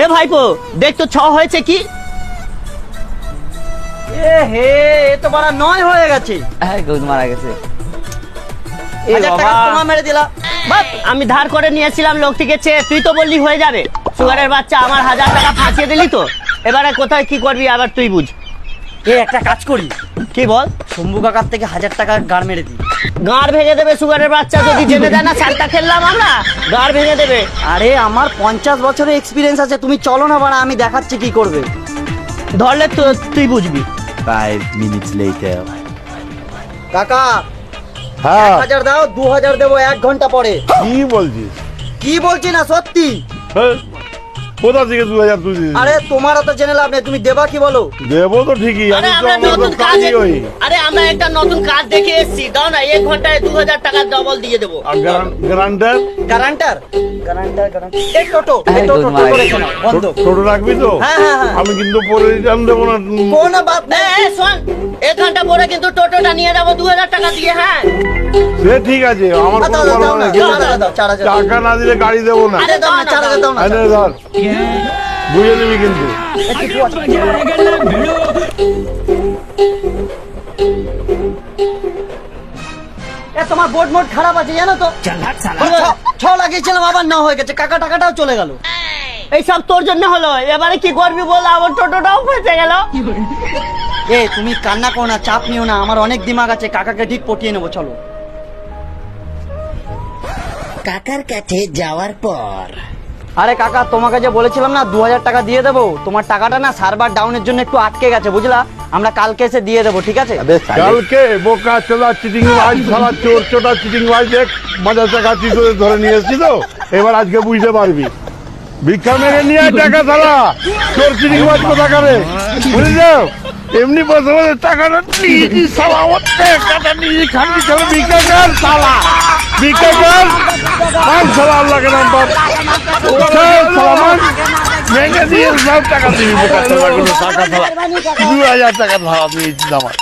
এ ভাইপো দেখ তো 6 হয়েছে কি? এ হে এ তো বড় 9 হয়ে গেছে। হ্যাঁ গুড মারা গেছে। 1000 টাকা তোমার মেরে দিলা। বাপ আমি ধার করে নিয়েছিলাম লোক থেকে চেয়ে, তুই তো বললি হয়ে যাবে। সুগারের বাচ্চা আমার 1000 টাকা ফাঁসিয়ে দিলি তো, এবারে কোথায় কি করবি আবার তুই বুঝ। এ একটা কাজ করি, কি বল? শম্ভু কাকার থেকে 1000 টাকা গাড় মেরে দিই। গাঁড় ভেঙে দেবে সুগারের বাচ্চা, যদি জেনে দেয় না সারটা খেললাম আমরা, গাঁড় ভেঙে দেবে। আরে আমার 50 বছরের এক্সপিরিয়েন্স আছে, তুমি চলো না বাড়া, আমি দেখাচ্ছি কি করবে। ধরলে তো তুই বুঝবি। 5 minutes later. কাকা হ্যাঁ 1000 দাও, 2000 দেবো 1 ঘন্টা পরে। কি বলছিস? কি বলছি না সত্যি। হ্যাঁ, কোথা থেকে 2000 তুই দিবি? আরে তোমারও তো জেনে লাভ নেই, তুমি দেবা কি বলো? দেবো তো ঠিকই, আরে আমি তো আমরা আমার তো নতুন কাজ, কাজই ওই। আরে আমরা একটা নতুন কাজ দেখে এসেছি, দাও না 1 ঘন্টায় 2000 টাকা ডবল দিয়ে দেবো। আর গ্যারান্টার গ্যারান্টার এই টোটো, হ্যাঁ, এই টোটো good morning. রেখে নাও, বন্ধ। ছোট রাখবি তো? হ্যাঁ, হ্যাঁ, হ্যাঁ। আমি কিন্তু পরে রিটার্ন দেবো না। কোন বাপ এ, এ, শোন 1 ঘন্টা পরে কিন্তু টোটোটা নিয়ে যাবো 2000 টাকা দিয়ে। হ্যাঁ সে ঠিক আছে, আমার কোনো দাও, বলা দাও, নেই, দাও, কিন্তু দাও, দাও, 4000 দাও। টাকা না দিলে গাড়ি দেবো না। আরে দাও না, 4000 দাও না। আরে ধর, বুঝে নিবি কিন্তু। এ তোমার বোর্ড মোড খারাপ আছে জানো তো। ছ লাগিয়েছিলাম আবার না হয়ে গেছে, কাকা টাকাটাও চলে গেল। এইসব তোর জন্য হলো, এবারে কি করবি বল, আমার টোটোটাও ফেসে গেল। এ তুমি কান্না করো না, চাপ নিও না, আমার অনেক দিমাগ আছে, কাকাকে ঠিক পটিয়ে নেবো, চলো। কাকার কাছে যাওয়ার পর আরে কাকা তোমাকে যে বলেছিলাম না 2000 টাকা দিয়ে দেবো, তোমার টাকাটা না সার্ভার ডাউনের জন্য একটু আটকে গেছে বুঝলা, আমরা কালকে এসে দিয়ে দেবো, ঠিক আছে? কালকে বোকা চোদা চিটিং বাজ সারা চোর চোটা চিটিং বাজ দেখ মজা টাকা চিতরে ধরে নিয়ে এসেছি তো, এবার আজকে বুঝতে পারবি। ভিক্ষা মেরে নিয়ে আয় টাকা সারা চোর চিটিং বাজ কোথা করে বুঝলি? এমনি বসে বসে টাকাটা নিয়েছি সালা, আমার টাকাটা নিয়ে খালি চলো ভিক্ষা কর সালা, ভিক্ষা কর মান সালা, আল্লাহকে নাম পার সালামান ভেঙে দিয়ে সব টাকা দিবি বোকা চোদা, কোনো টাকা সালা 2000 টাকা ধারা দিয়েছিস আমার।